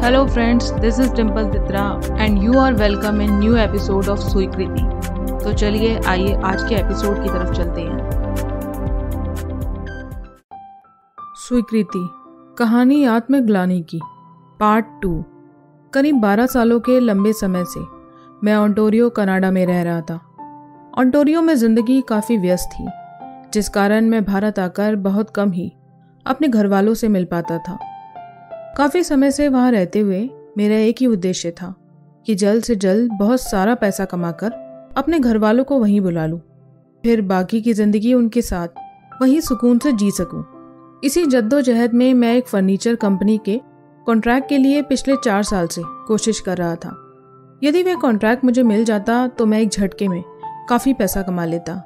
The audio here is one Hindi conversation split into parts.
Hello friends, this is Dimple Ditra and you are welcome in new episode of स्वीकृति। तो चलिए आइए आज के एपिसोड की तरफ चलते हैं। स्वीकृति, कहानी आत्मग्लानि की, पार्ट 2। करीब 12 सालों के लंबे समय से मैं ओंटारियो कनाडा में रह रहा था। ओंटारियो में ज़िंदगी काफ़ी व्यस्त थी, जिस कारण मैं भारत आकर बहुत कम ही अपने घर वालों से मिल पाता था। काफ़ी समय से वहाँ रहते हुए मेरा एक ही उद्देश्य था कि जल्द से जल्द बहुत सारा पैसा कमाकर अपने घर वालों को वहीं बुला लूँ, फिर बाकी की ज़िंदगी उनके साथ वहीं सुकून से जी सकूँ। इसी जद्दोजहद में मैं एक फर्नीचर कंपनी के कॉन्ट्रैक्ट के लिए पिछले 4 साल से कोशिश कर रहा था। यदि वह कॉन्ट्रैक्ट मुझे मिल जाता तो मैं एक झटके में काफ़ी पैसा कमा लेता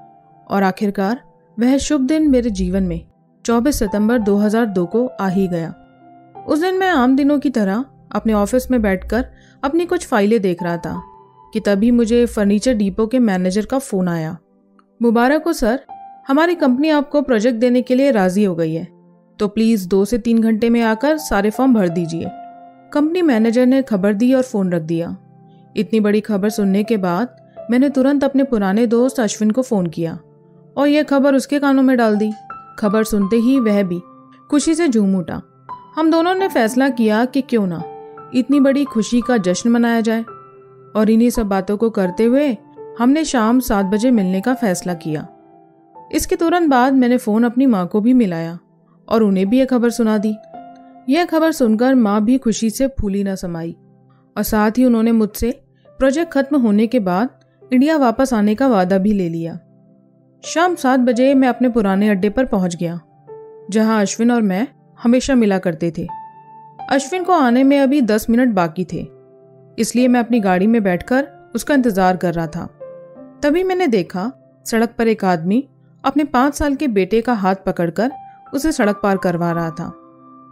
और आखिरकार वह शुभ दिन मेरे जीवन में 24 सितंबर 2002 को आ ही गया। उस दिन मैं आम दिनों की तरह अपने ऑफिस में बैठकर अपनी कुछ फाइलें देख रहा था कि तभी मुझे फर्नीचर डिपो के मैनेजर का फ़ोन आया। मुबारक हो सर, हमारी कंपनी आपको प्रोजेक्ट देने के लिए राज़ी हो गई है, तो प्लीज़ 2 से 3 घंटे में आकर सारे फॉर्म भर दीजिए। कंपनी मैनेजर ने खबर दी और फ़ोन रख दिया। इतनी बड़ी खबर सुनने के बाद मैंने तुरंत अपने पुराने दोस्त अश्विन को फ़ोन किया और यह खबर उसके कानों में डाल दी। खबर सुनते ही वह भी खुशी से झूम उठा। हम दोनों ने फैसला किया कि क्यों ना इतनी बड़ी खुशी का जश्न मनाया जाए, और इन्हीं सब बातों को करते हुए हमने शाम 7 बजे मिलने का फैसला किया। इसके तुरंत बाद मैंने फ़ोन अपनी माँ को भी मिलाया और उन्हें भी यह खबर सुना दी। यह खबर सुनकर माँ भी खुशी से फूली न समाई और साथ ही उन्होंने मुझसे प्रोजेक्ट खत्म होने के बाद इंडिया वापस आने का वादा भी ले लिया। शाम 7 बजे मैं अपने पुराने अड्डे पर पहुंच गया, जहां अश्विन और मैं हमेशा मिला करते थे। अश्विन को आने में अभी 10 मिनट बाकी थे, इसलिए मैं अपनी गाड़ी में बैठकर उसका इंतजार कर रहा था। तभी मैंने देखा सड़क पर एक आदमी अपने 5 साल के बेटे का हाथ पकड़कर उसे सड़क पार करवा रहा था।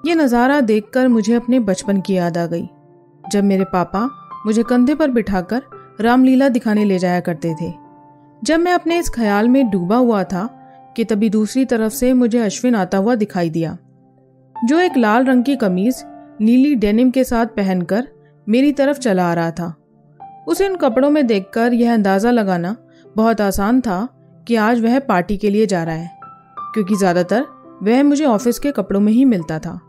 यह नज़ारा देखकर मुझे अपने बचपन की याद आ गई, जब मेरे पापा मुझे कंधे पर बिठाकर रामलीला दिखाने ले जाया करते थे। जब मैं अपने इस ख्याल में डूबा हुआ था कि तभी दूसरी तरफ से मुझे अश्विन आता हुआ दिखाई दिया, जो एक लाल रंग की कमीज नीली डेनिम के साथ पहनकर मेरी तरफ चला आ रहा था। उसे इन कपड़ों में देखकर यह अंदाज़ा लगाना बहुत आसान था कि आज वह पार्टी के लिए जा रहा है, क्योंकि ज़्यादातर वह मुझे ऑफिस के कपड़ों में ही मिलता था।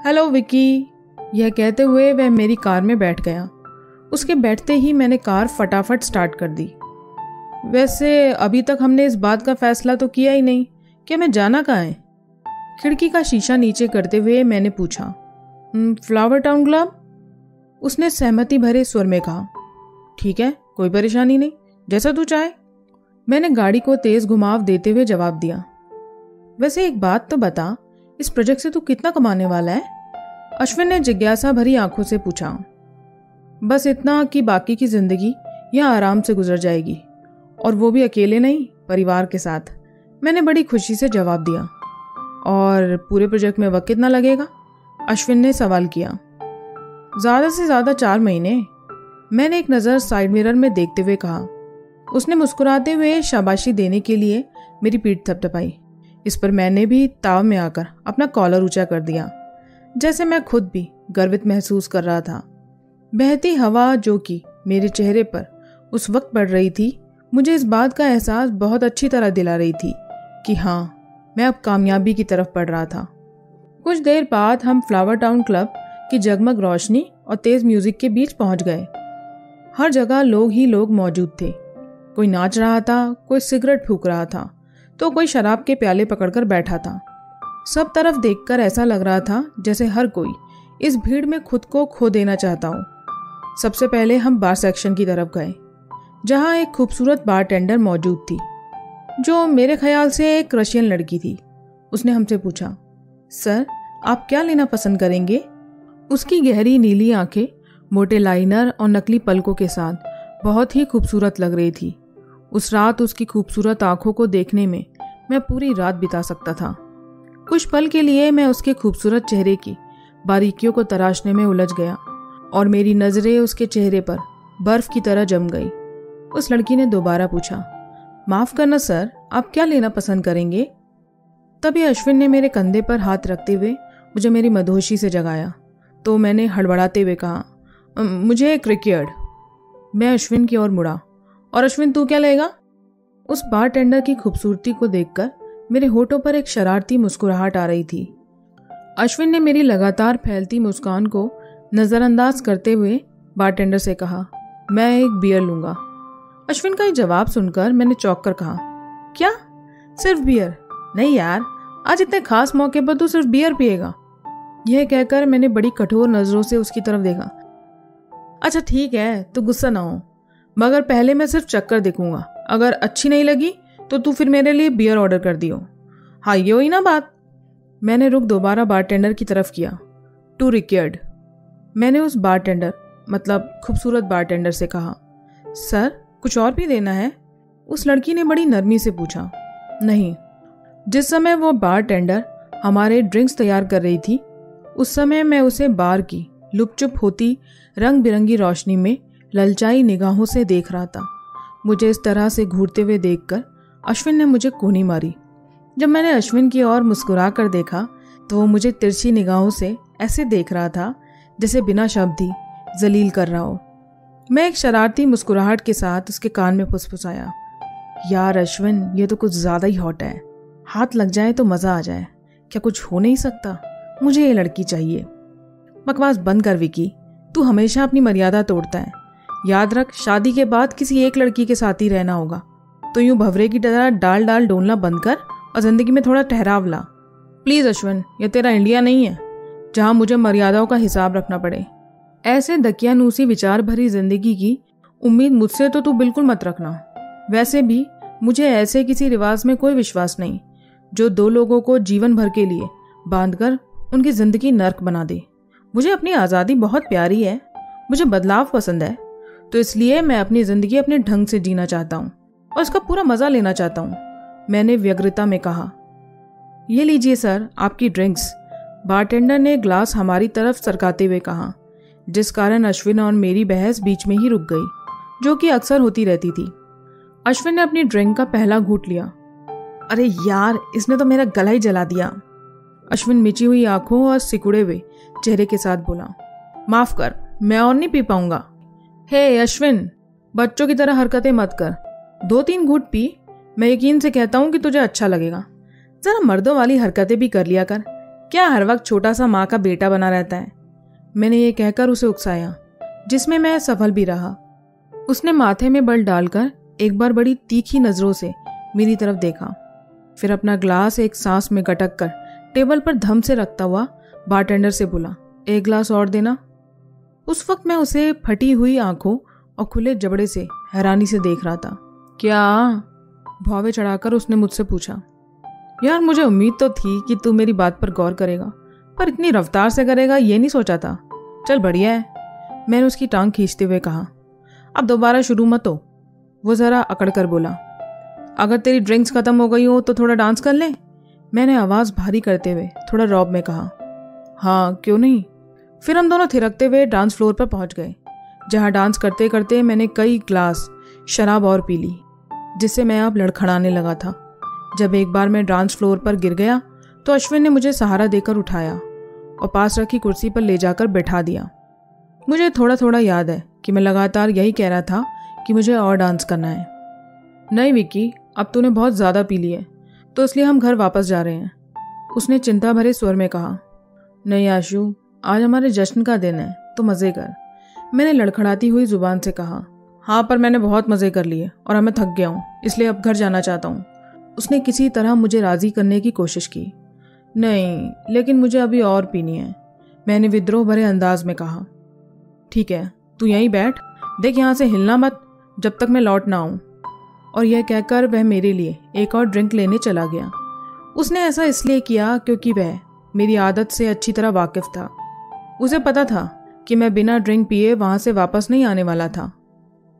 हेलो विकी, यह कहते हुए वह मेरी कार में बैठ गया। उसके बैठते ही मैंने कार फटाफट स्टार्ट कर दी। वैसे अभी तक हमने इस बात का फैसला तो किया ही नहीं कि हमें जाना कहाँ है। खिड़की का शीशा नीचे करते हुए मैंने पूछा। फ्लावर टाउन क्लब, उसने सहमति भरे स्वर में कहा। ठीक है, कोई परेशानी नहीं, जैसा तू चाहे, मैंने गाड़ी को तेज घुमाव देते हुए जवाब दिया। वैसे एक बात तो बता, इस प्रोजेक्ट से तू कितना कमाने वाला है? अश्विन ने जिज्ञासा भरी आंखों से पूछा। बस इतना कि बाकी की जिंदगी यहाँ आराम से गुजर जाएगी, और वो भी अकेले नहीं, परिवार के साथ, मैंने बड़ी खुशी से जवाब दिया। और पूरे प्रोजेक्ट में वक्त कितना लगेगा? अश्विन ने सवाल किया। ज़्यादा से ज़्यादा 4 महीने, मैंने एक नज़र साइड मिरर में देखते हुए कहा। उसने मुस्कुराते हुए शाबाशी देने के लिए मेरी पीठ थपथपाई। इस पर मैंने भी ताव में आकर अपना कॉलर ऊंचा कर दिया, जैसे मैं खुद भी गर्वित महसूस कर रहा था। बहती हवा जो कि मेरे चेहरे पर उस वक्त पड़ रही थी, मुझे इस बात का एहसास बहुत अच्छी तरह दिला रही थी कि हाँ, मैं अब कामयाबी की तरफ बढ़ रहा था। कुछ देर बाद हम फ्लावर टाउन क्लब की जगमग रोशनी और तेज़ म्यूजिक के बीच पहुंच गए। हर जगह लोग ही लोग मौजूद थे। कोई नाच रहा था, कोई सिगरेट फूंक रहा था, तो कोई शराब के प्याले पकड़कर बैठा था। सब तरफ देखकर ऐसा लग रहा था जैसे हर कोई इस भीड़ में खुद को खो देना चाहता हो। सबसे पहले हम बार सेक्शन की तरफ गए, जहाँ एक खूबसूरत बारटेंडर मौजूद थी, जो मेरे ख्याल से एक रशियन लड़की थी। उसने हमसे पूछा, सर आप क्या लेना पसंद करेंगे? उसकी गहरी नीली आंखें मोटे लाइनर और नकली पलकों के साथ बहुत ही खूबसूरत लग रही थी। उस रात उसकी खूबसूरत आंखों को देखने में मैं पूरी रात बिता सकता था। कुछ पल के लिए मैं उसके खूबसूरत चेहरे की बारीकियों को तराशने में उलझ गया और मेरी नज़रें उसके चेहरे पर बर्फ की तरह जम गई। उस लड़की ने दोबारा पूछा, माफ़ करना सर, आप क्या लेना पसंद करेंगे? तभी अश्विन ने मेरे कंधे पर हाथ रखते हुए मुझे मेरी मदहोशी से जगाया। तो मैंने हड़बड़ाते हुए कहा, मुझे एक रिक्यार्ड। मैं अश्विन की ओर मुड़ा, और अश्विन तू क्या लेगा? उस बारटेंडर की खूबसूरती को देखकर मेरे होठों पर एक शरारती मुस्कुराहट आ रही थी। अश्विन ने मेरी लगातार फैलती मुस्कान को नज़रअंदाज करते हुए बारटेंडर से कहा, मैं एक बियर लूँगा। अश्विन का ये जवाब सुनकर मैंने चौंक कर कहा, क्या सिर्फ बियर? नहीं यार, आज इतने खास मौके पर तू सिर्फ बियर पिएगा? यह कहकर मैंने बड़ी कठोर नज़रों से उसकी तरफ देखा। अच्छा ठीक है, तू गुस्सा ना हो, मगर पहले मैं सिर्फ चक्कर देखूंगा। अगर अच्छी नहीं लगी तो तू फिर मेरे लिए बियर ऑर्डर कर दियो। हाँ ये हुई ना बात। मैंने रुख दोबारा बारटेंडर की तरफ किया। टू रिक्यार्ड। मैंने उस बारटेंडर मतलब खूबसूरत बारटेंडर से कहा, सर कुछ और भी देना है? उस लड़की ने बड़ी नरमी से पूछा। नहीं। जिस समय वो बारटेंडर हमारे ड्रिंक्स तैयार कर रही थी उस समय मैं उसे बार की लुपचुप होती रंग बिरंगी रोशनी में ललचाई निगाहों से देख रहा था। मुझे इस तरह से घूरते हुए देखकर अश्विन ने मुझे कोनी मारी। जब मैंने अश्विन की ओर मुस्कुरा कर देखा तो वो मुझे तिरछी निगाहों से ऐसे देख रहा था जैसे बिना शब्द ही जलील कर रहा हो। मैं एक शरारती मुस्कुराहट के साथ उसके कान में फुसफुसाया, यार अश्विन ये तो कुछ ज़्यादा ही हॉट है, हाथ लग जाए तो मज़ा आ जाए। क्या कुछ हो नहीं सकता? मुझे ये लड़की चाहिए। बकवास बंद कर विकी, तू हमेशा अपनी मर्यादा तोड़ता है। याद रख, शादी के बाद किसी एक लड़की के साथ ही रहना होगा। तो यूं भंवरे की तरह डाल डाल डोलना बंद कर और जिंदगी में थोड़ा ठहराव ला। प्लीज़ अश्विन, यह तेरा इंडिया नहीं है जहां मुझे मर्यादाओं का हिसाब रखना पड़े। ऐसे दकियानूसी विचार भरी जिंदगी की उम्मीद मुझसे तो तू बिल्कुल मत रखना। वैसे भी मुझे ऐसे किसी रिवाज में कोई विश्वास नहीं जो दो लोगों को जीवन भर के लिए बांधकर उनकी जिंदगी नर्क बना दे। मुझे अपनी आज़ादी बहुत प्यारी है, मुझे बदलाव पसंद है, तो इसलिए मैं अपनी ज़िंदगी अपने ढंग से जीना चाहता हूँ और इसका पूरा मज़ा लेना चाहता हूँ। मैंने व्यग्रता में कहा। ये लीजिए सर आपकी ड्रिंक्स। बारटेंडर ने ग्लास हमारी तरफ सरकाते हुए कहा, जिस कारण अश्विन और मेरी बहस बीच में ही रुक गई, जो कि अक्सर होती रहती थी। अश्विन ने अपनी ड्रिंक का पहला घूंट लिया। अरे यार, इसने तो मेरा गला ही जला दिया। अश्विन मिची हुई आंखों और सिकुड़े हुए चेहरे के साथ बोला, माफ कर, मैं और नहीं पी पाऊंगा। हे अश्विन, बच्चों की तरह हरकतें मत कर। 2-3 घूंट पी, मैं यकीन से कहता हूं कि तुझे अच्छा लगेगा। जरा मर्दों वाली हरकतें भी कर लिया कर, क्या हर वक्त छोटा सा माँ का बेटा बना रहता है। मैंने ये कहकर उसे उकसाया, जिसमें मैं सफल भी रहा। उसने माथे में बल डालकर एक बार बड़ी तीखी नजरों से मेरी तरफ देखा, फिर अपना ग्लास एक सांस में गटक कर टेबल पर धम से रखता हुआ बारटेंडर से बोला, एक ग्लास और देना। उस वक्त मैं उसे फटी हुई आंखों और खुले जबड़े से हैरानी से देख रहा था। क्या? भौवे चढ़ाकर उसने मुझसे पूछा। यार मुझे उम्मीद तो थी कि तू मेरी बात पर गौर करेगा, पर इतनी रफ्तार से करेगा ये नहीं सोचा था। चल बढ़िया है, मैंने उसकी टांग खींचते हुए कहा। अब दोबारा शुरू मत हो। वो जरा अकड़ कर बोला, अगर तेरी ड्रिंक्स खत्म हो गई हो तो थोड़ा डांस कर ले। मैंने आवाज़ भारी करते हुए थोड़ा रौब में कहा, हाँ क्यों नहीं। फिर हम दोनों थिरकते हुए डांस फ्लोर पर पहुंच गए, जहां डांस करते करते मैंने कई ग्लास शराब और पी ली, जिससे मैं अब लड़खड़ाने लगा था। जब एक बार मैं डांस फ्लोर पर गिर गया तो अश्विन ने मुझे सहारा देकर उठाया और पास रखी कुर्सी पर ले जाकर बैठा दिया। मुझे थोड़ा थोड़ा याद है कि मैं लगातार यही कह रहा था कि मुझे और डांस करना है। नहीं विक्की, अब तूने बहुत ज़्यादा पी ली है, तो इसलिए हम घर वापस जा रहे हैं, उसने चिंता भरे स्वर में कहा। नहीं आशु, आज हमारे जश्न का दिन है, तो मज़े कर, मैंने लड़खड़ाती हुई जुबान से कहा। हाँ पर मैंने बहुत मज़े कर लिए और अब मैं थक गया हूँ, इसलिए अब घर जाना चाहता हूँ। उसने किसी तरह मुझे राज़ी करने की कोशिश की। नहीं, लेकिन मुझे अभी और पीनी है, मैंने विद्रोह भरे अंदाज में कहा। ठीक है, तू यहीं बैठ, देख यहाँ से हिलना मत जब तक मैं लौट ना आऊँ। और यह कहकर वह मेरे लिए एक और ड्रिंक लेने चला गया। उसने ऐसा इसलिए किया क्योंकि वह मेरी आदत से अच्छी तरह वाकिफ था। उसे पता था कि मैं बिना ड्रिंक पिए वहाँ से वापस नहीं आने वाला था।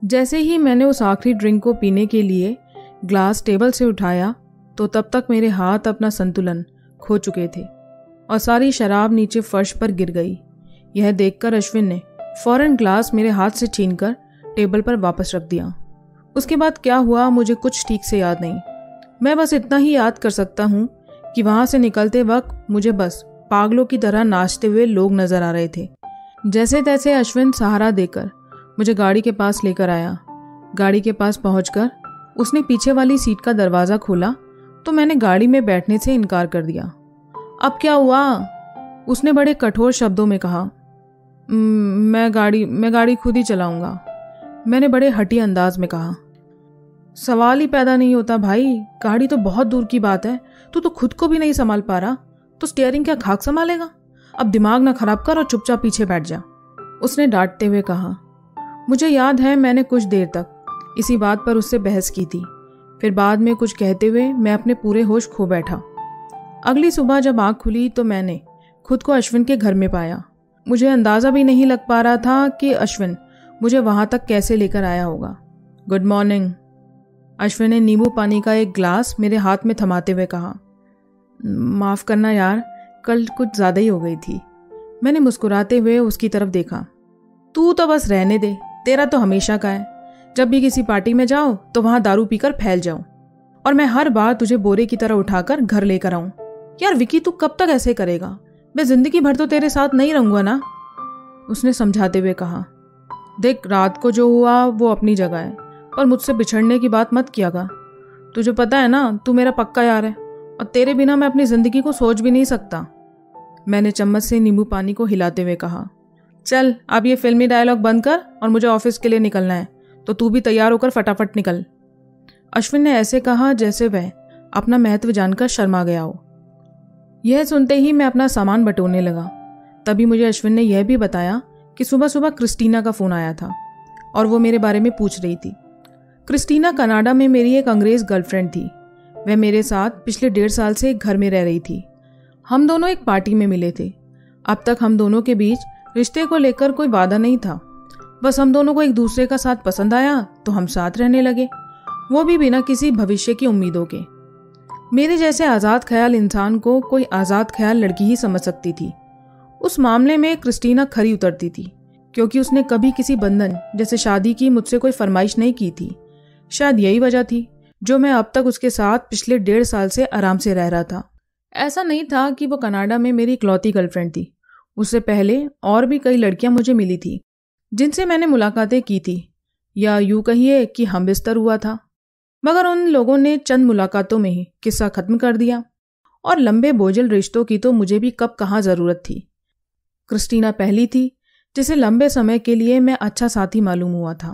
जैसे ही मैंने उस आखिरी ड्रिंक को पीने के लिए ग्लास टेबल से उठाया तो तब तक मेरे हाथ अपना संतुलन खो चुके थे और सारी शराब नीचे फर्श पर गिर गई। यह देखकर अश्विन ने फौरन ग्लास मेरे हाथ से छीनकर टेबल पर वापस रख दिया। उसके बाद क्या हुआ मुझे कुछ ठीक से याद नहीं। मैं बस इतना ही याद कर सकता हूँ कि वहाँ से निकलते वक्त मुझे बस पागलों की तरह नाचते हुए लोग नजर आ रहे थे। जैसे तैसे अश्विन सहारा देकर मुझे गाड़ी के पास लेकर आया। गाड़ी के पास पहुंचकर उसने पीछे वाली सीट का दरवाज़ा खोला तो मैंने गाड़ी में बैठने से इनकार कर दिया। अब क्या हुआ? उसने बड़े कठोर शब्दों में कहा। मैं गाड़ी खुद ही चलाऊंगा, मैंने बड़े हठी अंदाज में कहा। सवाल ही पैदा नहीं होता भाई, गाड़ी तो बहुत दूर की बात है, तू तो खुद को भी नहीं संभाल पा रहा तो स्टीयरिंग क्या खाक संभालेगा? अब दिमाग ना खराब कर और चुपचाप पीछे बैठ जा, उसने डांटते हुए कहा। मुझे याद है मैंने कुछ देर तक इसी बात पर उससे बहस की थी। फिर बाद में कुछ कहते हुए मैं अपने पूरे होश खो बैठा। अगली सुबह जब आँख खुली तो मैंने खुद को अश्विन के घर में पाया। मुझे अंदाज़ा भी नहीं लग पा रहा था कि अश्विन मुझे वहाँ तक कैसे लेकर आया होगा। गुड मॉर्निंग, अश्विन ने नींबू पानी का एक ग्लास मेरे हाथ में थमाते हुए कहा। माफ़ करना यार, कल कुछ ज़्यादा ही हो गई थी, मैंने मुस्कुराते हुए उसकी तरफ देखा। तू तो बस रहने दे, तेरा तो हमेशा का है। जब भी किसी पार्टी में जाओ तो वहाँ दारू पीकर फैल जाओ और मैं हर बार तुझे बोरे की तरह उठाकर घर लेकर आऊँ। यार विकी, तू कब तक ऐसे करेगा? मैं जिंदगी भर तो तेरे साथ नहीं रहूँगा ना, उसने समझाते हुए कहा। देख, रात को जो हुआ वो अपनी जगह है, पर मुझसे बिछड़ने की बात मत कियागा। तुझे पता है ना, तू मेरा पक्का यार है और तेरे बिना मैं अपनी जिंदगी को सोच भी नहीं सकता, मैंने चम्मच से नींबू पानी को हिलाते हुए कहा। चल अब ये फिल्मी डायलॉग बंद कर और मुझे ऑफिस के लिए निकलना है, तो तू भी तैयार होकर फटाफट निकल। अश्विन ने ऐसे कहा जैसे वह अपना महत्व जानकर शर्मा गया हो। यह सुनते ही मैं अपना सामान बटोरने लगा। तभी मुझे अश्विन ने यह भी बताया कि सुबह सुबह क्रिस्टीना का फ़ोन आया था और वो मेरे बारे में पूछ रही थी। क्रिस्टीना कनाडा में मेरी एक अंग्रेज़ गर्लफ्रेंड थी। वह मेरे साथ पिछले 1.5 साल से एक घर में रह रही थी। हम दोनों एक पार्टी में मिले थे। अब तक हम दोनों के बीच रिश्ते को लेकर कोई वादा नहीं था, बस हम दोनों को एक दूसरे का साथ पसंद आया तो हम साथ रहने लगे, वो भी बिना किसी भविष्य की उम्मीदों के। मेरे जैसे आज़ाद ख्याल इंसान को कोई आज़ाद ख्याल लड़की ही समझ सकती थी। उस मामले में क्रिस्टीना खरी उतरती थी, क्योंकि उसने कभी किसी बंधन जैसे शादी की मुझसे कोई फरमाइश नहीं की थी। शायद यही वजह थी जो मैं अब तक उसके साथ पिछले 1.5 साल से आराम से रह रहा था। ऐसा नहीं था कि वो कनाडा में मेरी इकलौती गर्लफ्रेंड थी। उससे पहले और भी कई लड़कियां मुझे मिली थी जिनसे मैंने मुलाकातें की थी, या यूं कहिए कि हम बिस्तर हुआ था। मगर उन लोगों ने चंद मुलाकातों में ही किस्सा खत्म कर दिया और लंबे बोझिल रिश्तों की तो मुझे भी कब कहाँ ज़रूरत थी। क्रिस्टीना पहली थी जिसे लंबे समय के लिए मैं अच्छा साथी मालूम हुआ था।